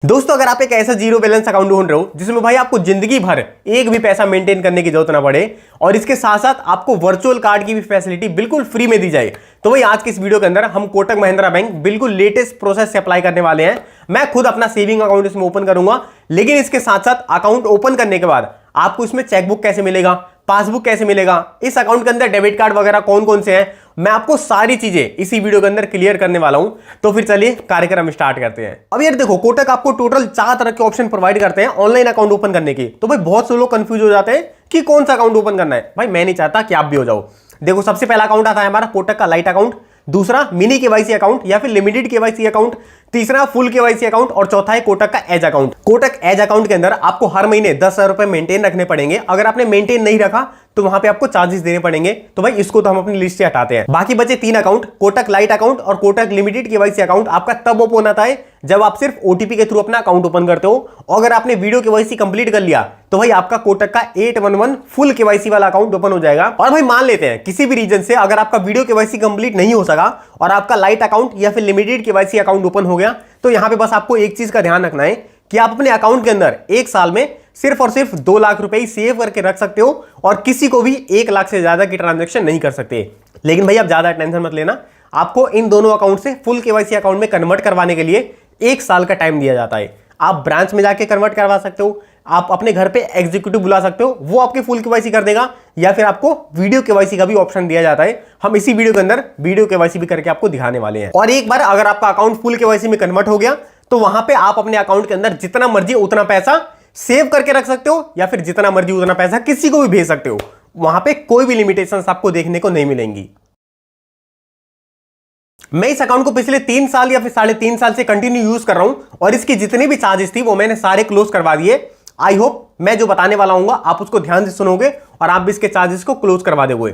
दोस्तों अगर आप एक ऐसा जीरो बैलेंस अकाउंट ढूंढ रहे हो जिसमें भाई आपको जिंदगी भर एक भी पैसा मेंटेन करने की जरूरत ना पड़े और इसके साथ साथ आपको वर्चुअल कार्ड की भी फैसिलिटी बिल्कुल फ्री में दी जाए, तो भाई आज की इस वीडियो के अंदर हम कोटक महिंद्रा बैंक बिल्कुल लेटेस्ट प्रोसेस से अप्लाई करने वाले हैं। मैं खुद अपना सेविंग अकाउंट इसमें ओपन करूंगा, लेकिन इसके साथ साथ अकाउंट ओपन करने के बाद आपको इसमें चेकबुक कैसे मिलेगा, पासबुक कैसे मिलेगा, इस अकाउंट के अंदर डेबिट कार्ड वगैरह कौन कौन से हैं, मैं आपको सारी चीजें इसी वीडियो के अंदर क्लियर करने वाला हूं। तो फिर चलिए कार्यक्रम स्टार्ट करते हैं। अब यार देखो, कोटक आपको टोटल 4 तरह के ऑप्शन प्रोवाइड करते हैं ऑनलाइन अकाउंट ओपन करने की। तो भाई बहुत से लोग कंफ्यूज हो जाते हैं कि कौन सा अकाउंट ओपन करना है। भाई मैं नहीं चाहता कि आप भी हो जाओ। देखो, सबसे पहला अकाउंट आता है हमारा कोटक का लाइट अकाउंट, दूसरा मिनी केवाईसी अकाउंट या फिर लिमिटेड केवाईसी अकाउंट, तीसरा फुल केवाईसी अकाउंट और चौथा है कोटक का edge account. Kotak edge account के अंदर आपको हर महीने 10,000 रुपए मेंटेन रखने पड़ेंगे। अगर आपने मेंटेन नहीं रखा तो वहां पे आपको चार्जेस देने पड़ेंगे। तो भाई इसको तो हम अपनी लिस्ट से हटाते हैं। बाकी बचे 3 अकाउंट, कोटक लाइट अकाउंट और कोटक लिमिटेड केवाईसी अकाउंट आपका तब ओपन होता है जब आप सिर्फ ओटीपी के थ्रू अपना अकाउंट ओपन करते हो। और अगर आपने वीडियो केवाईसी कंप्लीट कर लिया तो भाई आपका कोटक का 811 फुल केवाईसी वाला अकाउंट ओपन हो जाएगा। और भाई मान लेते हैं किसी भी रीजन से अगर आपका वीडियो केवाईसी कंप्लीट नहीं हो सका और आपका लाइट अकाउंट या फिर लिमिटेड केवाईसी अकाउंट ओपन हो गया, तो यहां पे बस आपको एक चीज का ध्यान रखना है कि आप अपने अकाउंट के अंदर एक साल में सिर्फ और सिर्फ 2 लाख रुपए ही सेव करके रख सकते हो और किसी को भी 1 लाख से ज्यादा की ट्रांजैक्शन नहीं कर सकते। लेकिन भाई आप ज्यादा टेंशन मत लेना, आपको इन दोनों अकाउंट से फुल केवाईसी अकाउंट में कन्वर्ट करवाने के लिए 1 साल का टाइम दिया जाता है। आप ब्रांच में जाके कन्वर्ट करवा सकते हो, आप अपने घर पे एग्जीक्यूटिव बुला सकते हो, वो आपके फुल केवाईसी कर देगा, या फिर आपको वीडियो केवाईसी का भी ऑप्शन दिया जाता है। हम इसी वीडियो के अंदर वीडियो केवाईसी भी करके आपको दिखाने वाले हैं। और एक बार अगर आपका अकाउंट फुल केवाईसी में कन्वर्ट हो गया तो वहां पे आप अपने अकाउंट के अंदर जितना मर्जी उतना पैसा सेव करके रख सकते हो या फिर जितना मर्जी उतना पैसा किसी को भी भेज सकते हो। वहां पे कोई भी लिमिटेशंस आपको देखने को नहीं मिलेंगी। मैं इस अकाउंट को पिछले 3 साल या फिर 3.5 साल से कंटिन्यू यूज कर रहा हूं और इसकी जितनी भी चार्जेस थी वो मैंने सारे क्लोज करवा दिए। आई होप मैं जो बताने वाला हूं आप उसको ध्यान से सुनोगे और आप भी इसके चार्जेस को क्लोज करवा दोगे।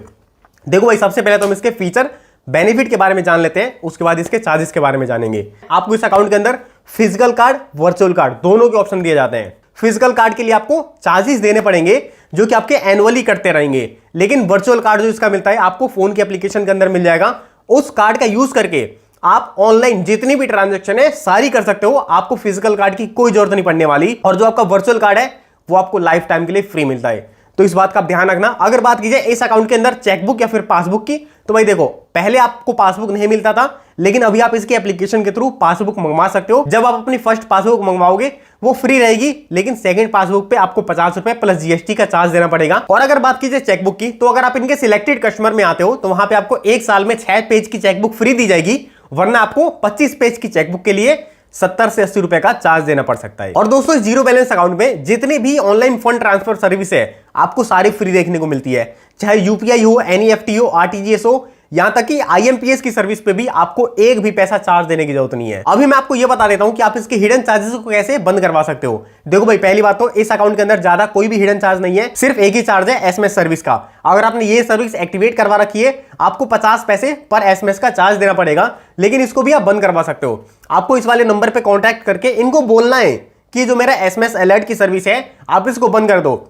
देखो भाई, सबसे पहले तो हम इसके फीचर बेनिफिट के बारे में जान लेते हैं, उसके बाद इसके चार्जेस के बारे में जानेंगे। आपको इस अकाउंट के अंदर फिजिकल कार्ड, वर्चुअल कार्ड दोनों के ऑप्शन दिए जाते हैं। फिजिकल कार्ड के लिए आपको चार्जेस देने पड़ेंगे जो कि आपके एनुअली कटते रहेंगे, लेकिन वर्चुअल कार्ड जो इसका मिलता है आपको फोन के एप्लीकेशन के अंदर मिल जाएगा। उस कार्ड का यूज करके आप ऑनलाइन जितनी भी ट्रांजैक्शन है सारी कर सकते हो, आपको फिजिकल कार्ड की कोई जरूरत नहीं पड़ने वाली। और जो आपका वर्चुअल कार्ड है वो आपको लाइफ टाइम के लिए फ्री मिलता है, तो इस बात का आप ध्यान रखना। अगर बात की जाए इस अकाउंट के अंदर चेकबुक या फिर पासबुक की, तो भाई देखो, पहले आपको पासबुक नहीं मिलता था, लेकिन अभी आप इसके एप्लीकेशन के थ्रू पासबुक मंगवा सकते हो। जब आप अपनी फर्स्ट पासबुक मंगवाओगे वो फ्री रहेगी, लेकिन सेकंड पासबुक पे आपको 50 रुपए प्लस जीएसटी का चार्ज देना पड़ेगा। और अगर बात कीजिए चेकबुक की, तो अगर आप इनके सिलेक्टेड कस्टमर में आते हो तो वहां पे आपको 1 साल में 6 पेज की चेकबुक फ्री दी जाएगी, वरना आपको 25 पेज की चेकबुक के लिए 70 से 80 रुपए का चार्ज देना पड़ सकता है। और दोस्तों, जीरो बैलेंस अकाउंट में जितनी भी ऑनलाइन फंड ट्रांसफर सर्विस है आपको सारी फ्री देखने को मिलती है, चाहे यूपीआई हो, एनईएफटी हो, आरटीजीएस हो, यहां तक कि आईएमपीएस की सर्विस पे भी आपको एक भी पैसा चार्ज देने की जरूरत नहीं है। अभी मैं आपको यह बता देता हूं कि आप इसके हिडन चार्जेस को कैसे बंद करवा सकते हो। देखो भाई, पहली बात तो इस अकाउंट के अंदर ज्यादा कोई भी हिडन चार्ज नहीं है, सिर्फ एक ही चार्ज है एसएमएस सर्विस का। अगर आपने ये सर्विस एक्टिवेट करवा रखी है आपको 50 पैसे पर एसएमएस का चार्ज देना पड़ेगा, लेकिन इसको भी आप बंद करवा सकते हो। आपको इस वाले नंबर पर कॉन्टैक्ट करके इनको बोलना है कि जो मेरा एसएमएस अलर्ट की सर्विस है आप इसको बंद कर दो।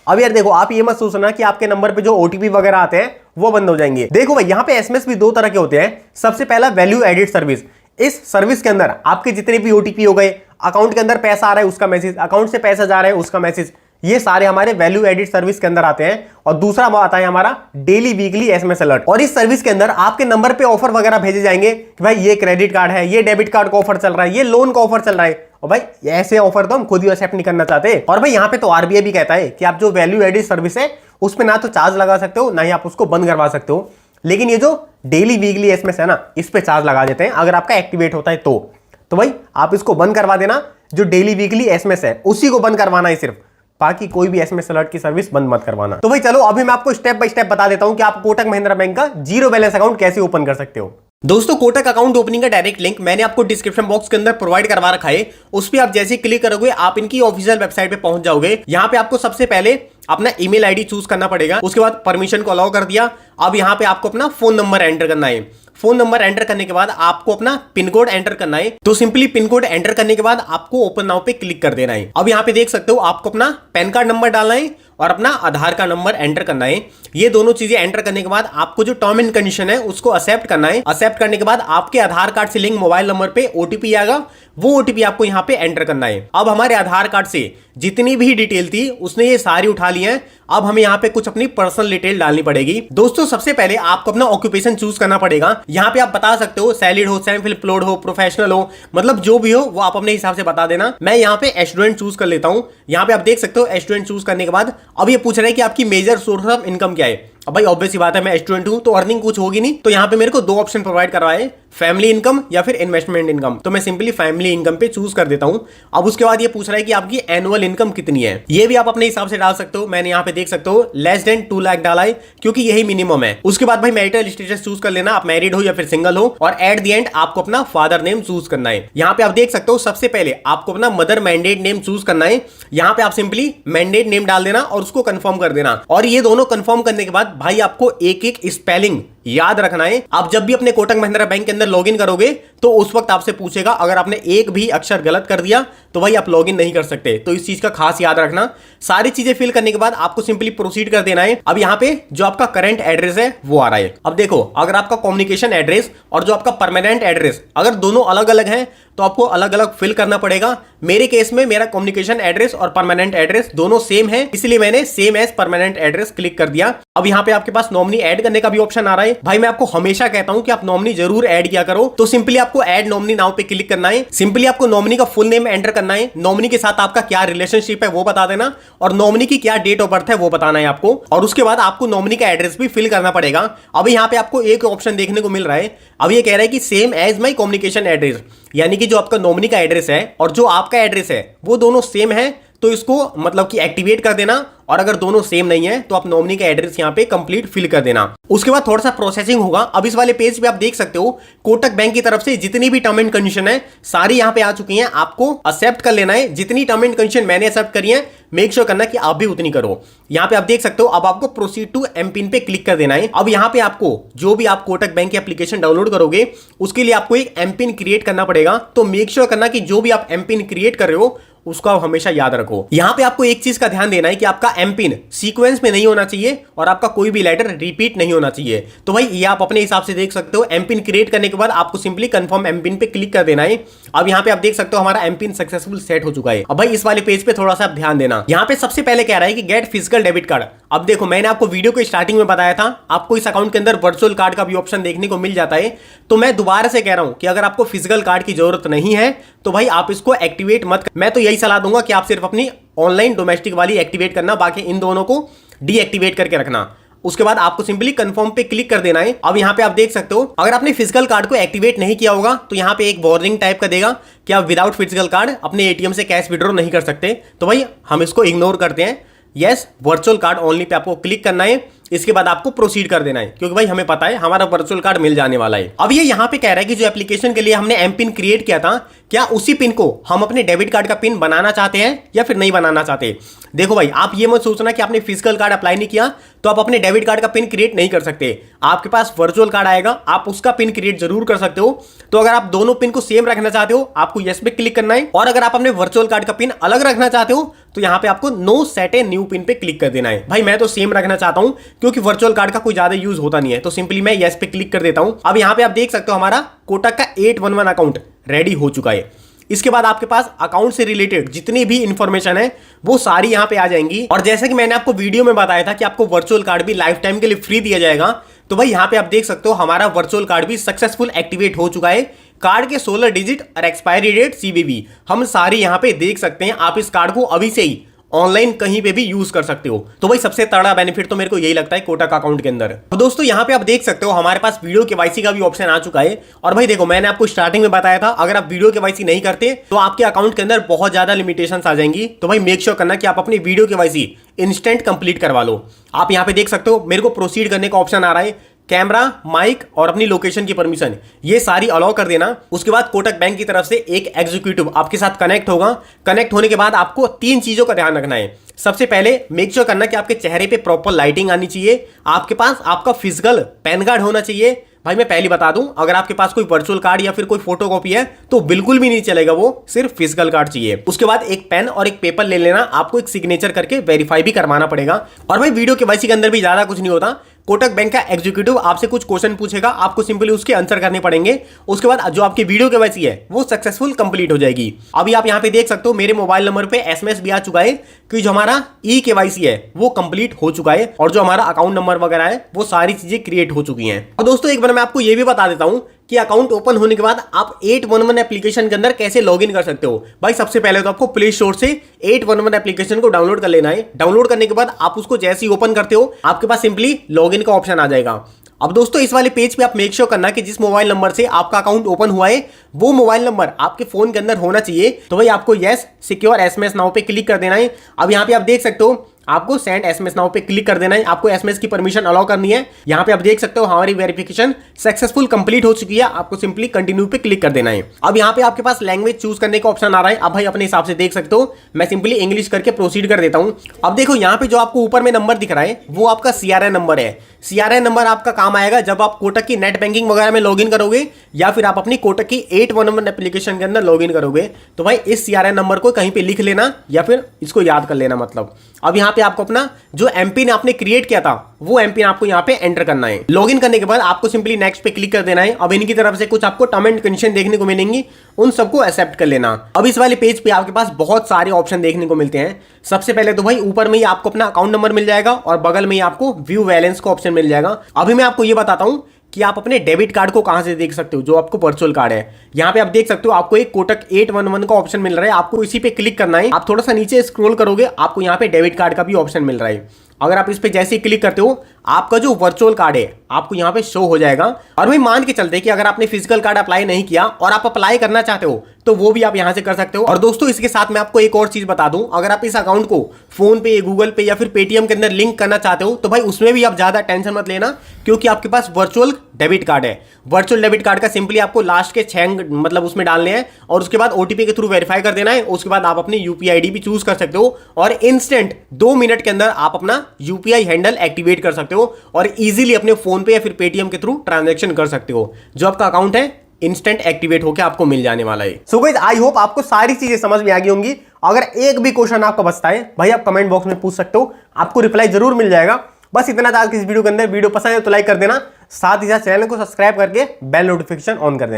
अब यार देखो, आप ये मत सोचना कि आपके नंबर पे जो ओटीपी वगैरह आते हैं वो बंद हो जाएंगे। देखो भाई, यहाँ पे एसएमएस भी 2 तरह के होते हैं। सबसे पहला वैल्यू एडिड सर्विस। इस सर्विस के अंदर आपके जितने भी ओटीपी हो गए, अकाउंट के अंदर पैसा आ रहा है उसका मैसेज, अकाउंट से पैसा जा रहा है उसका मैसेज, ये सारे हमारे वैल्यू एडिड सर्विस के अंदर आते हैं। और दूसरा आता है हमारा डेली वीकली एसएमएस अलर्ट। और इस सर्विस के अंदर आपके नंबर पे ऑफर वगैरह भेजे जाएंगे कि भाई ये क्रेडिट कार्ड है, ये डेबिट कार्ड का ऑफर चल रहा है, ये लोन का ऑफर चल रहा है। और भाई ऐसे ऑफर तो हम खुद ही एक्सेप्ट नहीं करना चाहते। और भाई यहाँ पे तो आरबीआई भी कहता है कि आप जो वैल्यू एडिड सर्विस है उस पे ना तो चार्ज लगा सकते हो ना ही आप उसको बंद करवा सकते हो, लेकिन ये जो डेली वीकली एसएमएस है ना, इस पे चार्ज लगा देते हैं अगर आपका एक्टिवेट होता है तो भाई आप इसको बंद करवा देना। जो डेली वीकली एसएमएस है उसी को बंद करवाना है सिर्फ, बाकी कोई भी एसएमएस अलर्ट की सर्विस बंद मत करवाना। तो भाई चलो, अभी मैं आपको स्टेप बाय स्टेप बता देता हूं कि आप कोटक महिंद्रा बैंक का जीरो बैलेंस अकाउंट कैसे ओपन कर सकते हो। दोस्तों, कोटक अकाउंट ओपनिंग का डायरेक्ट लिंक मैंने आपको डिस्क्रिप्शन बॉक्स के अंदर प्रोवाइड करवा रखा है। उस पर आप जैसे ही क्लिक करोगे आप इनकी ऑफिशियल वेबसाइट पे पहुंच जाओगे। यहाँ पे आपको सबसे पहले अपना ईमेल आईडी चूज करना पड़ेगा, उसके बाद परमिशन को अलाउ कर दिया। अब यहाँ पे आपको अपना फोन नंबर एंटर करना है। फोन नंबर एंटर करने के बाद आपको अपना पिन कोड एंटर करना है। तो सिंपली पिन कोड एंटर करने के बाद आपको ओपन नाउ पे क्लिक कर देना है। अब यहाँ पे देख सकते हो आपको अपना पैन कार्ड नंबर डालना है और अपना आधार का नंबर एंटर करना है। ये दोनों चीजें एंटर करने के बाद आपको जो टर्म एंड कंडीशन है उसको एक्सेप्ट करना है। एक्सेप्ट करने के बाद आपके आधार कार्ड से लिंक मोबाइल नंबर पे ओटीपी आएगा, वो ओटीपी आपको यहाँ पे एंटर करना है। अब हमारे आधार कार्ड से जितनी भी डिटेल थी उसने ये सारी उठा ली है। अब हमें यहाँ पे कुछ अपनी पर्सनल डिटेल डालनी पड़ेगी। दोस्तों सबसे पहले आपको अपना ऑक्यूपेशन चूज करना पड़ेगा। यहाँ पे आप बता सकते हो सैलरीड हो, सेल्फ एम्प्लॉयड हो, प्रोफेशनल हो, मतलब जो भी हो वो आप अपने हिसाब से बता देना। मैं यहाँ पे स्टूडेंट चूज कर लेता हूँ। यहाँ पे आप देख सकते हो स्टूडेंट चूज करने के बाद अब ये पूछ रहा है कि आपकी मेजर सोर्स ऑफ इनकम क्या है। अब भाई ऑब्वियस सी बात है, मैं स्टूडेंट हूं तो अर्निंग कुछ होगी नहीं, तो यहाँ पे मेरे को दो ऑप्शन प्रोवाइड करवाए, फैमिली इनकम या फिर इन्वेस्टमेंट इनकम। तो मैं सिंपली फैमिली इनकम पे चूज कर देता हूं। अब उसके बाद ये पूछ रहा है कि आपकी एनुअल इनकम कितनी है। ये भी आप अपने हिसाब से डाल सकते हो। मैंने यहाँ पे देख सकते हो लेस देन 2 लाख डाला है क्योंकि यही मिनिमम है। उसके बाद भाई मैरिटल स्टेटस चूज कर लेना, आप मैरिड हो या फिर सिंगल हो, और एट द एंड आपको अपना फादर नेम चूज करना है। यहाँ पे आप देख सकते हो सबसे पहले आपको अपना मदर मैंडेट नेम चूज करना है। यहाँ पे आप सिंपली मैंडेट नेम डाल देना और उसको कंफर्म कर देना। और ये दोनों कंफर्म करने के बाद भाई आपको एक एक स्पेलिंग याद रखना है। आप जब भी अपने कोटक महिंद्रा बैंक के अंदर लॉगिन करोगे तो उस वक्त आपसे पूछेगा, अगर आपने एक भी अक्षर गलत कर दिया तो भाई आप लॉगिन नहीं कर सकते। तो इस चीज का खास याद रखना। सारी चीजें फिल करने के बाद आपको सिंपली प्रोसीड कर देना है। अब यहाँ पे जो आपका करंट एड्रेस है वो आ रहा है। अब देखो, अगर आपका कम्युनिकेशन एड्रेस और जो आपका परमानेंट एड्रेस अगर दोनों अलग अलग हैं तो आपको अलग अलग फिल करना पड़ेगा। मेरे केस में मेरा कम्युनिकेशन एड्रेस और परमानेंट एड्रेस दोनों सेम है, इसलिए मैंने same as permanent address click कर दिया। अब यहाँ पे आपके पास नॉमिनी ऐड करने का भी ऑप्शन आ रहा है। भाई मैं आपको हमेशा कहता हूं कि आप नॉमिनी जरूर ऐड किया करो। तो सिंपली आपको ऐड नॉमिनी नाउ पे क्लिक करना है। सिंपली आपको नॉमिनी का फुल नेम एंटर करना है, नॉमिनी के साथ आपका क्या रिलेशनशिप है वो बता देना, और नॉमिनी की क्या डेट ऑफ बर्थ है वो बताना है आपको। और उसके बाद आपको नॉमिनी का एड्रेस भी फिल करना पड़ेगा। अब यहाँ पे आपको एक ऑप्शन देखने को मिल रहा है। अब ये कह रहा है कि same as my communication address, यानी कि जो आपका नॉमिनी का एड्रेस है और जो आपका एड्रेस है वो दोनों सेम है, तो इसको मतलब कि एक्टिवेट कर देना। और अगर दोनों सेम नहीं है तो आप नॉमिनी का एड्रेस यहां पे कंप्लीट फिल कर देना। उसके बाद थोड़ा सा प्रोसेसिंग होगा। अब इस वाले पेज पे आप देख सकते हो कोटक बैंक की तरफ से जितनी भी टर्म एंड कंडीशन है सारी यहां पे आ चुकी हैं। आपको एक्सेप्ट कर लेना है। जितनी टर्म एंड कंडीशन मैंने एक्सेप्ट करी है मेक श्योर करना कि आप भी उतनी करो। यहां पे आप देख सकते हो। अब आपको प्रोसीड टू एमपिन पे क्लिक कर देना है। अब यहां पे आपको जो भी आप कोटक बैंक की एप्लीकेशन डाउनलोड करोगे उसके लिए आपको एक एमपिन क्रिएट करना पड़ेगा। तो मेक श्योर करना कि जो भी आप एमपिन क्रिएट कर रहे हो उसको आप हमेशा याद रखो। यहां पे आपको एक चीज का ध्यान देना है कि आपका एमपिन सीक्वेंस में नहीं होना चाहिए और आपका कोई भी लेटर रिपीट नहीं होना चाहिए। तो भाई ये आप अपने हिसाब से देख सकते हो। एमपिन क्रिएट करने के बाद आपको सिंपली कंफर्म एमपिन पे क्लिक कर देना है। अब यहां पे आप देख सकते हो हमारा एमपिन सक्सेसफुल सेट हो चुका है। अब भाई इस वाले पेज पे थोड़ा सा आप ध्यान देना। यहां पे सबसे पहले कह रहा है कि गेट फिजिकल डेबिट कार्ड। अब देखो, मैंने आपको वीडियो के स्टार्टिंग में बताया था आपको इस अकाउंट के अंदर वर्चुअल कार्ड का भी ऑप्शन देखने को मिल जाता है। तो मैं दोबारा से कह रहा हूं कि अगर आपको फिजिकल कार्ड की जरूरत नहीं है तो भाई आप इसको एक्टिवेट मत कर। मैं तो यही सलाह दूंगा कि आप सिर्फ अपनी ऑनलाइन डोमेस्टिक वाली एक्टिवेट करना, बाकी इन दोनों को डीएक्टिवेट करके रखना। उसके बाद आपको सिंपली कंफर्म पे क्लिक कर देना है। अब यहां पे आप देख सकते हो अगर आपने फिजिकल कार्ड को एक्टिवेट नहीं किया होगा तो यहां पे एक वार्निंग टाइप का देगा कि आप विदाउट फिजिकल कार्ड अपने एटीएम से कैश विड्रॉ नहीं कर सकते। तो भाई हम इसको इग्नोर करते हैं। Yes, virtual card only pay आपको क्लिक करना है। इसके बाद आपको प्रोसीड कर देना है क्योंकि भाई हमें पता है हमारा वर्चुअल कार्ड मिल जाने वाला है। अब ये यहां पे कह रहा है कि जो एप्लीकेशन के लिए हमने एम पिन क्रिएट किया था क्या उसी पिन को हम अपने डेबिट कार्ड का पिन बनाना चाहते हैं या फिर नहीं बनाना चाहते। देखो भाई, आप ये मत सोचना कि आपने फिजिकल कार्ड अप्लाई नहीं किया तो आप अपने डेबिट कार्ड का पिन क्रिएट नहीं कर सकते। आपके पास वर्चुअल कार्ड आएगा, आप उसका पिन क्रिएट जरूर कर सकते हो। तो अगर आप दोनों पिन को सेम रखना चाहते हो आपको यस पे क्लिक करना है, और अगर आप अपने वर्चुअल कार्ड का पिन अलग रखना चाहते हो तो यहां पे आपको no set a new PIN पे क्लिक कर देना है। भाई मैं तो सेम रखना चाहता हूं क्योंकि वर्चुअल कार्ड का कोई ज्यादा यूज होता नहीं है, तो सिंपली मैं यस पे क्लिक कर देता हूं। अब यहां पे आप देख सकते हो हमारा कोटक का 811 अकाउंट रेडी हो चुका है। इसके बाद आपके पास अकाउंट से रिलेटेड जितनी भी इंफॉर्मेशन है वो सारी यहां पे आ जाएंगी। और जैसे कि मैंने आपको वीडियो में बताया था कि आपको वर्चुअल कार्ड भी लाइफ टाइम के लिए फ्री दिया जाएगा, तो भाई यहां पे आप देख सकते हो हमारा वर्चुअल कार्ड भी सक्सेसफुल एक्टिवेट हो चुका है। कार्ड के 16 डिजिट और एक्सपायरी डेट सीवीवी हम सारी यहां पे देख सकते हैं। आप इस कार्ड को अभी से ही ऑनलाइन कहीं पे भी यूज कर सकते हो। तो भाई सबसे तगड़ा बेनिफिट तो मेरे को यही लगता है कोटक अकाउंट के अंदर। तो दोस्तों यहाँ पे आप देख सकते हो हमारे पास वीडियो केवाईसी का भी ऑप्शन आ चुका है। और भाई देखो, मैंने आपको स्टार्टिंग में बताया था अगर आप वीडियो केवाईसी नहीं करते तो आपके अकाउंट के अंदर बहुत ज्यादा लिमिटेशंस आ जाएंगी। तो भाई मेक श्योर करना कि आप अपनी वीडियो केवाईसी इंस्टेंट कंप्लीट करवा लो। आप यहाँ पे देख सकते हो मेरे को प्रोसीड करने का ऑप्शन आ रहा है। कैमरा, माइक और अपनी लोकेशन की परमिशन ये सारी अलाउ कर देना। उसके बाद कोटक बैंक की तरफ से एक एग्जीक्यूटिव आपके साथ कनेक्ट होगा। कनेक्ट होने के बाद आपको 3 चीजों का ध्यान रखना है। सबसे पहले मेक श्योर करना कि आपके चेहरे पे प्रॉपर लाइटिंग आनी चाहिए। आपके पास आपका फिजिकल पैन कार्ड होना चाहिए। भाई मैं पहले बता दूं, अगर आपके पास कोई वर्चुअल कार्ड या फिर कोई फोटोकॉपी है तो बिल्कुल भी नहीं चलेगा, वो सिर्फ फिजिकल कार्ड चाहिए। उसके बाद एक पेन और एक पेपर ले लेना, आपको एक सिग्नेचर करके वेरीफाई भी करवाना पड़ेगा। और भाई वीडियो केवाईसी के अंदर भी ज्यादा कुछ नहीं होता। कोटक बैंक का एग्जीक्यूटिव आपसे कुछ क्वेश्चन पूछेगा, आपको सिंपली उसके आंसर करने पड़ेंगे। उसके बाद जो आपकी वीडियो केवाईसी है वो सक्सेसफुल कंप्लीट हो जाएगी। अभी आप यहां पे देख सकते हो मेरे मोबाइल नंबर पे एसएमएस भी आ चुका है कि जो हमारा ई केवाईसी है वो कंप्लीट हो चुका है और जो हमारा अकाउंट नंबर वगैरह है वो सारी चीजें क्रिएट हो चुकी हैं। और दोस्तों एक बार मैं आपको ये भी बता देता हूं कि अकाउंट ओपन होने के बाद आप 811 एप्लीकेशन के अंदर कैसे लॉगिन कर सकते हो। भाई सबसे पहले तो आपको प्ले स्टोर से 811 एप्लीकेशन को डाउनलोड कर लेना है। डाउनलोड करने के बाद आप उसको जैसे ही ओपन करते हो आपके पास सिंपली लॉगिन का ऑप्शन आ जाएगा। अब दोस्तों इस वाले पेज पे आप मेक श्योर करना कि जिस मोबाइल नंबर से आपका अकाउंट ओपन हुआ है वो मोबाइल नंबर आपके फोन के अंदर होना चाहिए। तो भाई आपको यस सिक्योर एसएमएस नाउ पे क्लिक कर देना है। अब यहाँ पे आप देख सकते हो आपको सेंड एसएमएस नाउ पे क्लिक कर देना है, आपको एसएमएस की परमिशन अलाउ करनी है। यहाँ पे आप देख सकते हो हमारी वेरिफिकेशन सक्सेसफुल कंप्लीट हो चुकी है, आपको सिंपली कंटिन्यू पे क्लिक कर देना है। अब यहाँ पे आपके पास लैंग्वेज चूज करने का ऑप्शन आ रहा है, अब भाई अपने हिसाब से देख सकते हो, मैं सिंपली इंग्लिश करके प्रोसीड कर देता हूँ। अब देखो यहाँ पे जो आपको ऊपर में नंबर दिख रहा है वो आपका सीआरआई नंबर है। सीआरआई नंबर आपका काम आएगा जब आप कोटक की नेट बैंकिंग वगैरह में लॉगिन करोगे या फिर आप अपनी कोटक की 811 एप्लीकेशन के अंदर लॉगिन करोगे। तो भाई इस सीआरआई नंबर को कहीं पे लिख लेना या फिर इसको याद कर लेना। मतलब अब यहाँ पे आपको अपना जो एमपिन आपने क्रिएट किया था वो एमपिन आपको यहाँ पे एंटर करना है। लॉगिन करने के बाद आपको सिंपली नेक्स्ट पे क्लिक कर देना है। अब इनकी तरफ से कुछ आपको टर्म एंड कंडीशन देखने को मिलेंगी, उन सबको एक्सेप्ट कर लेना। अब इस वाले पेज पे आपके पास बहुत सारे ऑप्शन देखने को मिलते हैं। सबसे पहले तो भाई ऊपर में ही आपको अपना अकाउंट नंबर मिल जाएगा और बगल में ही आपको व्यू बैलेंस का ऑप्शन मिल जाएगा। अभी मैं आपको ये बताता हूं कि आप अपने डेबिट कार्ड को कहां से देख सकते हो, जो आपको वर्चुअल कार्ड है। यहां पे आप देख सकते हो आपको एक कोटक 811 का ऑप्शन मिल रहा है, आपको इसी पे क्लिक करना है। आप थोड़ा सा नीचे स्क्रॉल करोगे आपको यहां पे डेबिट कार्ड का भी ऑप्शन मिल रहा है। अगर आप इस पे जैसे ही क्लिक करते हो आपका जो वर्चुअल कार्ड है आपको यहां पे शो हो जाएगा। और भाई मान के चलते कि अगर आपने फिजिकल कार्ड अप्लाई नहीं किया और आप अप्लाई करना चाहते हो तो वो भी आप यहां से कर सकते हो। और दोस्तों इसके साथ मैं आपको एक और चीज बता दूं, अगर आप इस अकाउंट को फोन पे, गूगल पे या फिर पेटीएम के अंदर लिंक करना चाहते हो तो भाई उसमें भी आप ज्यादा टेंशन मत लेना, क्योंकि आपके पास वर्चुअल डेबिट कार्ड है। वर्चुअल डेबिट कार्ड का सिंपली आपको लास्ट के 6 मतलब उसमें डालने हैं और उसके बाद ओटीपी के थ्रू वेरीफाई कर देना है। उसके बाद आप अपनी यूपीआई आईडी भी चूज कर सकते हो और इंस्टेंट 2 मिनट के अंदर आप अपना यूपीआई हैंडल एक्टिवेट कर सकते हो और इजीली अपने फोन पे या फिर पेटीएम के थ्रू ट्रांजैक्शन कर सकते हो। जो आपका अकाउंट है इंस्टेंट एक्टिवेट होकर आपको मिल जाने वाला है। सो गाइस आई होप आपको सारी चीजें समझ में आ गई होंगी। अगर एक भी क्वेश्चन आपका बचता है भाई आप कमेंट बॉक्स में पूछ सकते हो, आपको रिप्लाई जरूर मिल जाएगा। बस इतना था आज की इस वीडियो के अंदर। वीडियो पसंद है तो लाइक कर देना, साथ ही साथ चैनल को सब्सक्राइब करके बेल नोटिफिकेशन ऑन कर देना।